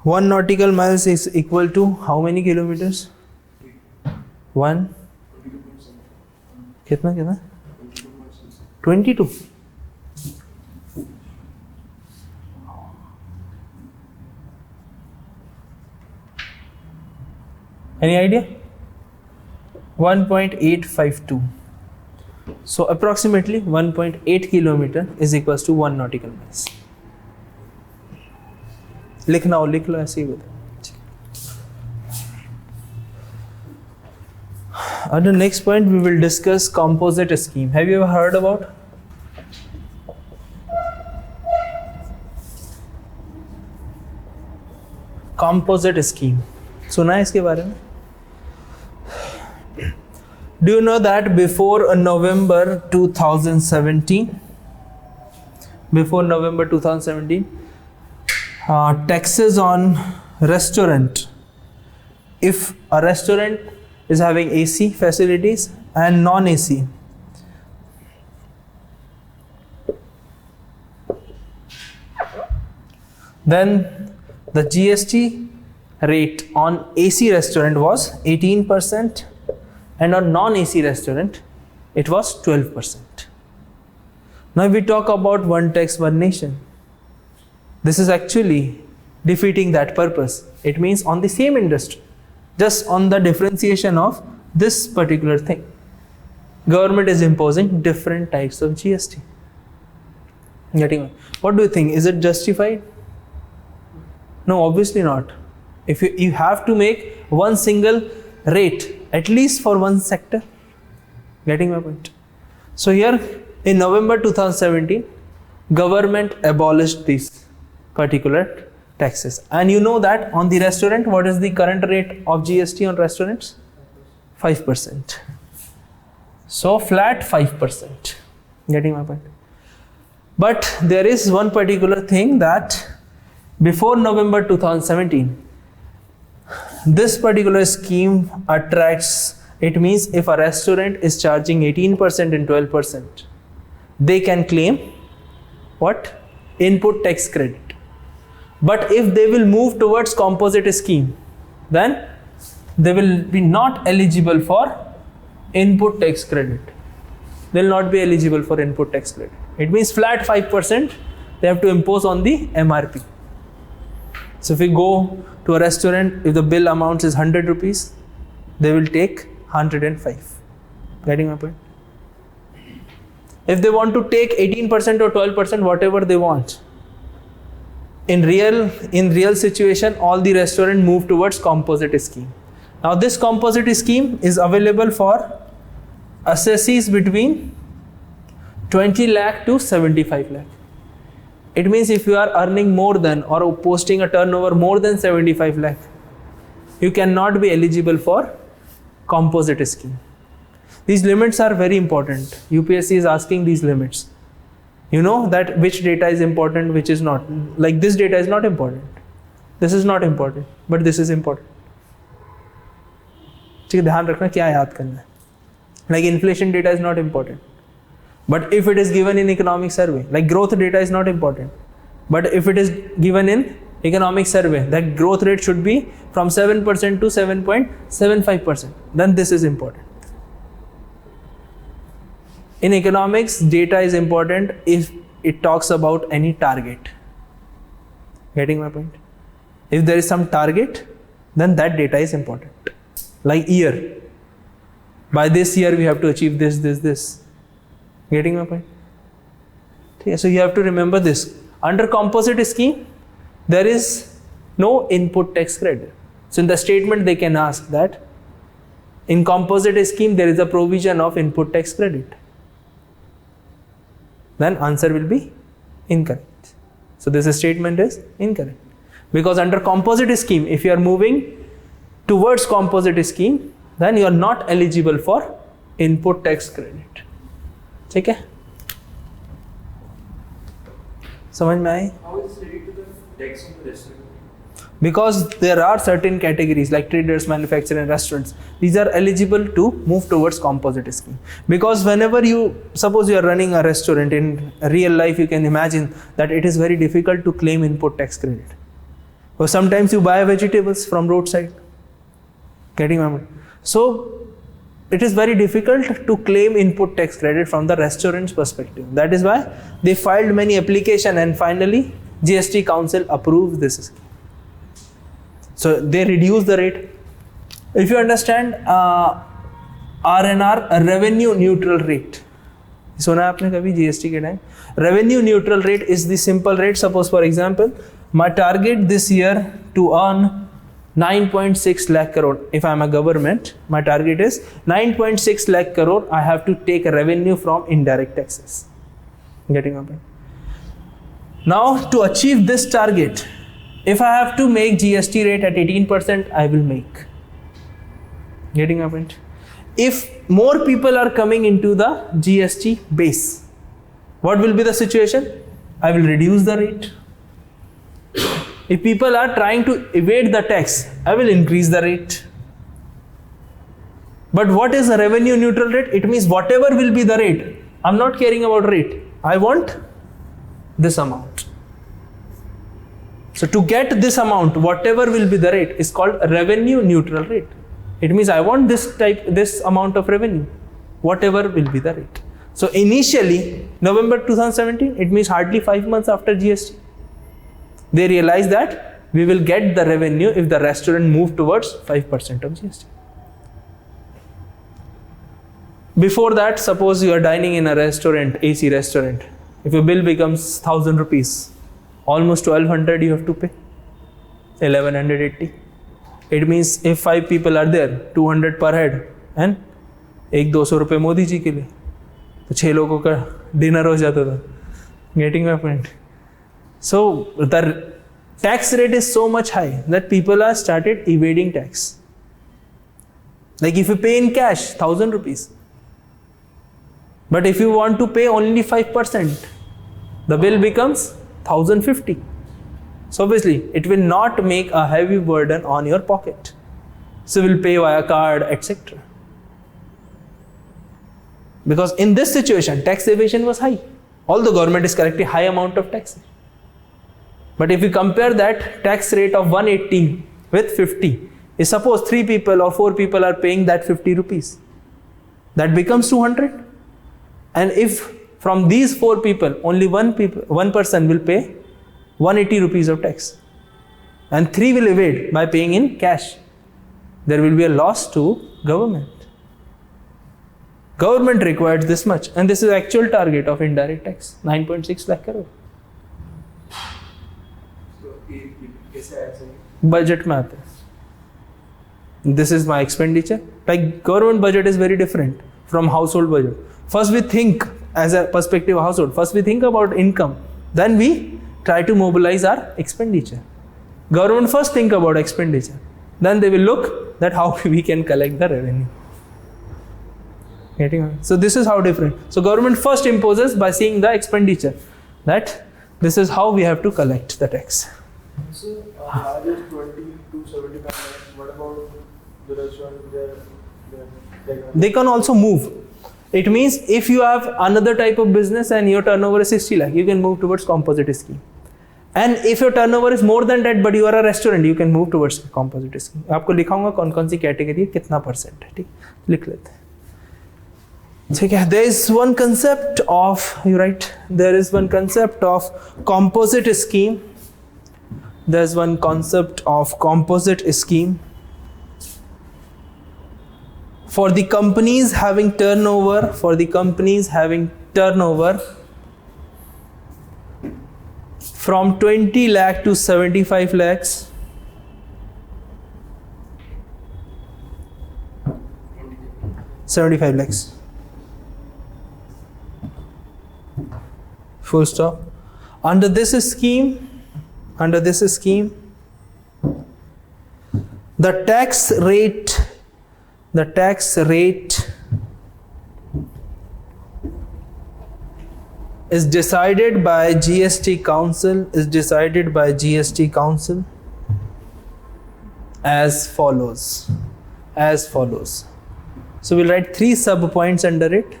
1 nautical miles is equal to how many kilometers? 1 कितना कितना 22. Any idea? 1.852. So approximately 1.8 kilometer is equals to 1 nautical miles. लिखना हो लिख लो ऐसे ही बता. On the next point we will discuss composite scheme. Have you ever heard about? Composite scheme. सुना है इसके बारे में? Do you know that before November 2017, taxes on restaurant, if a restaurant is having AC facilities and non-AC, then the GST rate on AC restaurant was 18%. And on non-AC restaurant, it was 12%. Now we talk about one tax, one nation. This is actually defeating that purpose. It means on the same industry, just on the differentiation of this particular thing, government is imposing different types of GST. Getting it? What do you think? Is it justified? No, obviously not. If you have to make one single rate, at least for one sector. Getting my point? So here in November 2017, government abolished these particular taxes. And you know that on the restaurant, what is the current rate of GST on restaurants? 5%. So flat 5%. Getting my point? But there is one particular thing that before November 2017, this particular scheme attracts, it means if a restaurant is charging 18% and 12%, they can claim what? Input tax credit. But if they will move towards composite scheme, then they will be not eligible for input tax credit. They will not be eligible for input tax credit. It means flat 5% they have to impose on the MRP. So if we go to a restaurant, if the bill amount is 100 rupees, they will take 105. Getting my point? If they want to take 18% or 12%, whatever they want, in real situation, all the restaurant move towards composite scheme. Now this composite scheme is available for assessees between 20 lakh to 75 lakh. It means if you are earning more than or posting a turnover more than 75 lakh, you cannot be eligible for composite scheme. These limits are very important. UPSC is asking these limits. You know that which data is important, which is not. Like this data is not important. This is not important, but this is important. ठीक है, ध्यान रखना क्या याद करना है. Like inflation data is not important. But if it is given in economic survey, like growth data is not important. But if it is given in economic survey, that growth rate should be from 7% to 7.75%. Then this is important. In economics, data is important if it talks about any target. Getting my point? If there is some target, then that data is important. Like year. By this year, we have to achieve this, this, this. Getting my point? Okay, so you have to remember this. Under composite scheme, there is no input tax credit. So in the statement, they can ask that in composite scheme, there is a provision of input tax credit. Then answer will be incorrect. So this statement is incorrect. Because under composite scheme, if you are moving towards composite scheme, then you are not eligible for input tax credit. ठीक है, समझ में आई? How is it related to the tax on the restaurant? Because there are certain categories like traders, manufacturers, and restaurants. These are eligible to move towards composite scheme. Because whenever suppose you are running a restaurant in real life, you can imagine that it is very difficult to claim input tax credit. Or sometimes you buy vegetables from roadside. Getting my point? So it is very difficult to claim input tax credit from the restaurant's perspective. That is why they filed many applications and finally GST Council approved this scheme. So they reduce the rate. If you understand RNR, a revenue neutral rate. सुना आपने कभी GST के time? Revenue neutral rate is the simple rate. Suppose for example, my target this year to earn 9.6 lakh crore. If I am a government, my target is 9.6 lakh crore. I have to take a revenue from indirect taxes. Getting my point? Now to achieve this target, if I have to make GST rate at 18%, I will make. Getting my point? If more people are coming into the GST base, what will be the situation? I will reduce the rate. If people are trying to evade the tax, I will increase the rate. But what is a revenue neutral rate? It means whatever will be the rate, I'm not caring about rate. I want this amount. So to get this amount, whatever will be the rate is called revenue neutral rate. It means I want this amount of revenue, whatever will be the rate. So initially, November 2017, it means hardly 5 months after GST. They realized that we will get the revenue if the restaurant move towards 5% of GST. Before that, suppose you are dining in a restaurant, AC restaurant. If your bill becomes 1,000 rupees, almost 1,200 you have to pay, 1,180. It means if 5 people are there, 200 per head, and 100-200 रुपये मोदी जी के लिए, तो 6 लोगों का dinner हो जाता था. Getting my point? So the tax rate is so much high that people are started evading tax. Like if you pay in cash, 1,000 rupees. But if you want to pay only 5%, the bill becomes 1,050. So obviously, it will not make a heavy burden on your pocket. So you will pay via card, etc. Because in this situation, tax evasion was high. Although government is collecting high amount of tax. But if you compare that tax rate of 180 with 50, if suppose 3 people or 4 people are paying that 50 rupees, that becomes 200. And if from these 4 people, only one person will pay 180 rupees of tax, and 3 will evade by paying in cash, there will be a loss to government. Government requires this much, and this is actual target of indirect tax, 9.6 lakh crore. Budget में आता है. This is my expenditure. Like government budget is very different from household budget. First we think as a perspective of household. First we think about income. Then we try to mobilize our expenditure. Government first think about expenditure. Then they will look that how we can collect the revenue. Getting it? So this is how different. So government first imposes by seeing the expenditure. That this is how we have to collect the tax. So, largest 20 to 75 lakhs. What about the restaurant? They can also move. It means if you have another type of business and your turnover is 60 lakh, you can move towards composite scheme. And if your turnover is more than that, but you are a restaurant, you can move towards composite scheme. आपको लिखाऊंगा कौन-कौन सी category है, कितना percent है, ठीक, लिख लेते हैं. ठीक है. There is one concept of, you write, there is one concept of composite scheme. There is one concept of composite scheme. For the companies having turnover, from 20 lakh to 75 lakhs, full stop. Under this scheme, the tax rate is decided by GST Council as follows. So we'll write 3 sub points under it.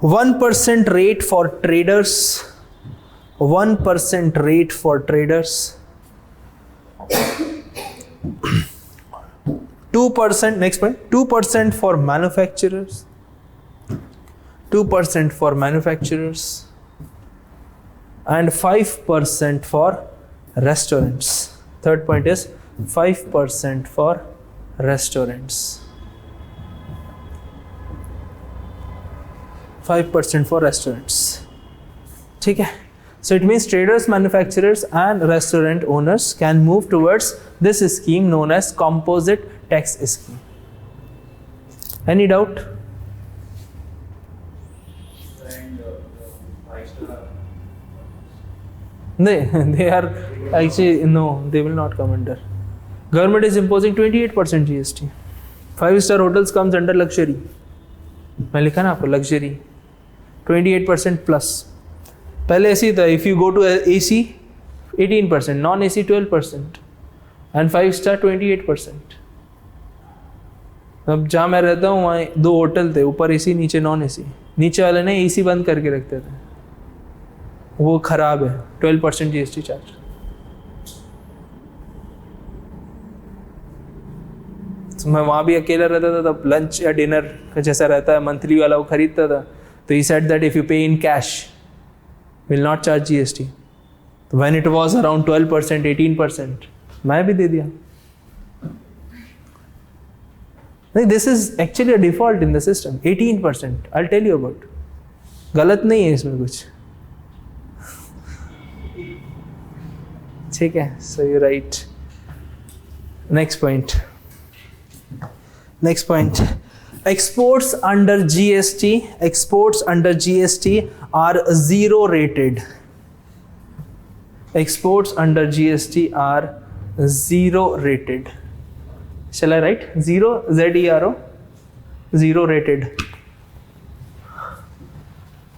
1% rate for traders, 1% rate for traders, 2%, next point, 2% for manufacturers, 2% for manufacturers, and 5% for restaurants. Third point is 5% for restaurants. 5% for restaurants. ठीक है? So it means traders, manufacturers and restaurant owners can move towards this scheme known as composite tax scheme. Any doubt? And five-star. They are actually, no, they will not come under. Government is imposing 28% GST. 5-star hotels comes under luxury. मैं लिखा ना आपको luxury. 28% plus. पहले ऐसे ही था, if you go to AC 18%, non-AC 12% and 5-star 28%. अब जहाँ मैं रहता हूँ वहाँ 2 होटल थे, ऊपर AC नीचे नॉन AC. नीचे वाले ने AC बंद करके रखते थे, वो खराब है. 12% GST चार्ज. तो मैं वहाँ भी अकेला रहता था, तब लंच या डिनर का जैसा रहता है मंथली वाला वो खरीदता था. तो he said that if you pay in cash, will not charge GST. तो when it was around 12%, 18%, मैं भी दे दिया. नहीं, this is actually a default in the system. 18%. I'll tell you about. गलत नहीं है इसमें कुछ. ठीक है, so you're right. Next point. Next point. Exports under GST are zero rated. Exports under GST are zero rated. Shall I write? Zero, Z-E-R-O, zero rated.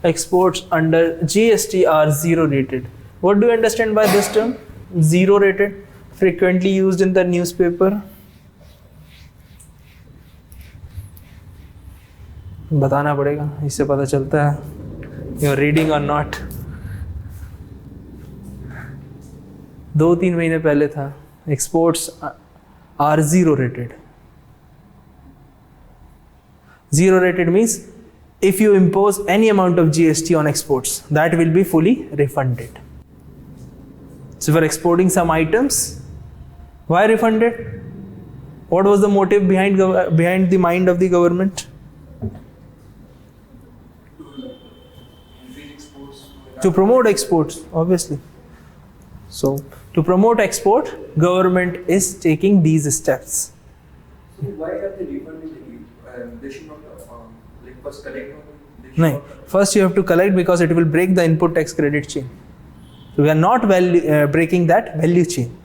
Exports under GST are zero rated. What do you understand by this term? Zero rated, frequently used in the newspaper. बताना पड़ेगा, इससे पता चलता है you are reading और not. 2-3 महीने पहले था, exports are zero rated. Zero rated means if you impose any amount of GST on exports, that will be fully refunded. So for exporting some items, why refunded? What was the motive behind the mind of the government? To promote exports, obviously. So to promote export, government is taking these steps. So why have they refunded the they should not like first collect on No, first you have to collect because it will break the input tax credit chain. So we are not breaking that value chain.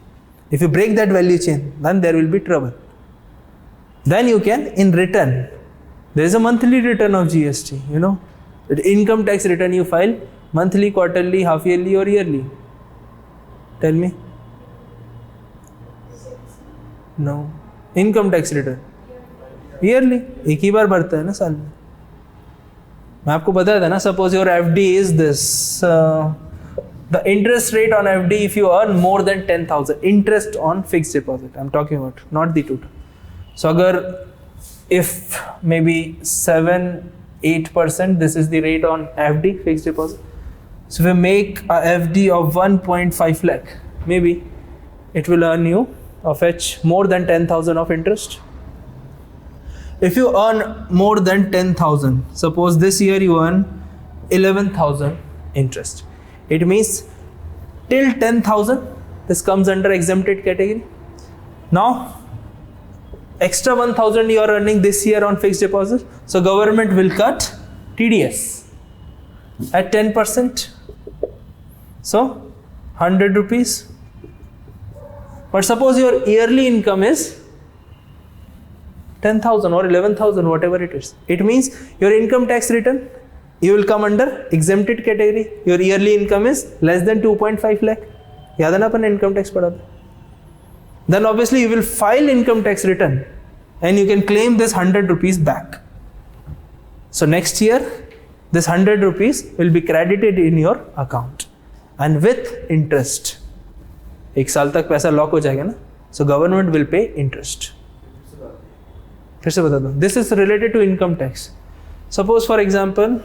If you break that value chain, then there will be trouble. Then you can, in return, there is a monthly return of GST, you know, the income tax return you file monthly, quarterly, half yearly or yearly. Tell me. No. Income tax return yearly. एक ही बार भरता है ना साल में. मैं आपको बताया था ना, suppose your FD is this, the interest rate on FD if you earn more than 10,000, interest on fixed deposit I'm talking about, not the total. So अगर if maybe 7-8%, this is the rate on FD, fixed deposit. So if you make a FD of 1.5 lakh, maybe it will earn you or fetch more than 10,000 of interest. If you earn more than 10,000, suppose this year you earn 11,000 interest. It means till 10,000, this comes under exempted category. Now, extra 1,000 you are earning this year on fixed deposit. So government will cut TDS at 10%. So 100 rupees. But suppose your yearly income is 10,000 or 11,000, whatever it is. It means your income tax return, you will come under exempted category. Your yearly income is less than 2.5 lakh. याद है ना अपन income tax पढ़ा था. Then obviously you will file income tax return and you can claim this 100 rupees back. So next year, this 100 rupees will be credited in your account. and with interest. एक साल तक पैसा lock हो जाएगा ना, so government will pay interest. फिर से बता दो. This is related to income tax. Suppose for example,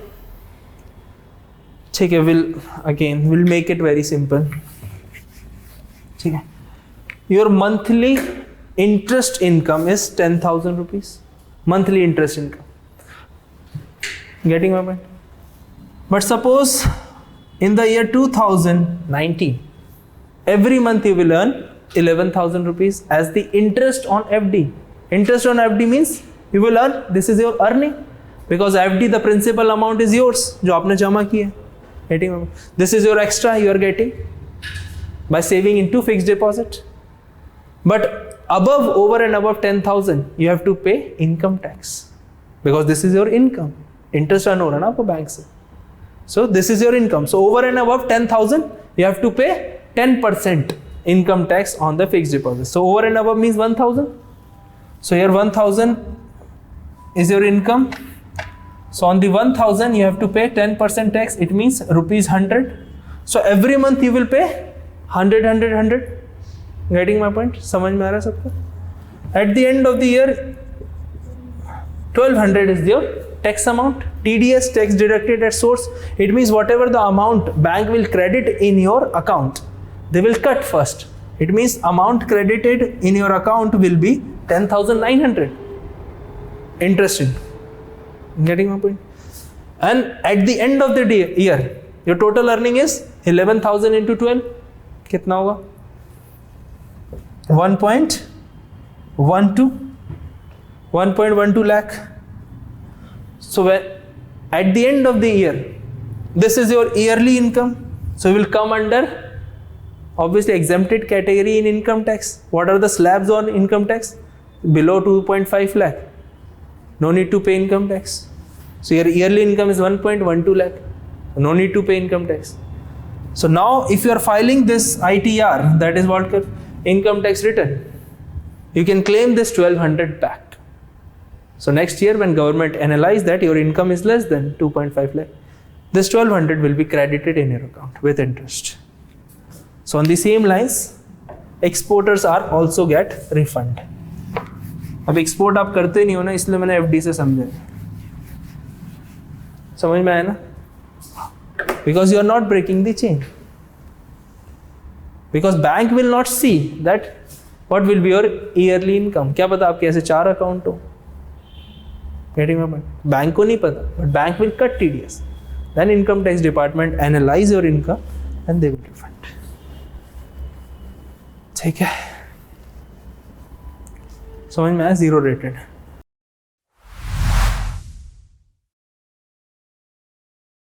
ठीक है, we'll make it very simple. ठीक है, your monthly interest income is 10,000 rupees. Monthly interest income. Getting my point? But suppose in the year 2019, every month you will earn 11,000 rupees as the interest on FD. Interest on FD means you will earn, this is your earning, because FD the principal amount is yours, जो आपने जमा किया है. Getting my point? This is your extra you are getting by saving into fixed deposit. But over and above 10,000 you have to pay income tax, because this is your income. Interest earn हो रहा है ना आपको bank से. So this is your income. So over and above 10,000 you have to pay 10% income tax on the fixed deposit. So over and above means 1,000. So here 1,000 is your income. So on the 1,000 you have to pay 10% tax. It means rupees 100. So every month you will pay 100, 100, 100. Getting my point? समझ में आ रहा है सबको? At the end of the year, 1,200 is your tax amount. TDS, tax deducted at source. It means whatever the amount bank will credit in your account, they will cut first. It means amount credited in your account will be 10,900. Interesting. Getting my point? And at the end of the year, your total earning is 11,000 into 12. कितना होगा? 1.12 lakh. So when at the end of the year, this is your yearly income, so you will come under obviously exempted category in income tax. What are the slabs on income tax? Below 2.5 lakh, no need to pay income tax. So your yearly income is 1.12 lakh, no need to pay income tax. So now if you are filing this ITR, that is what income tax return, you can claim this 1,200 back. So next year when government analyze that your income is less than 2.5 lakh, this 1,200 will be credited in your account with interest. So on the same lines, exporters are also get refund. अब export आप करते नहीं हो ना, इसलिए मैंने FD से समझा. समझ में आया ना? Because you are not breaking the chain. Because bank will not see that what will be your yearly income. क्या पता आपके ऐसे 4 अकाउंट हो. Getting my point? बैंक को नहीं पता, but bank will cut TDS. Then income tax department analyze your income and they will refund. ठीक है? समझ में आया? 0 rated.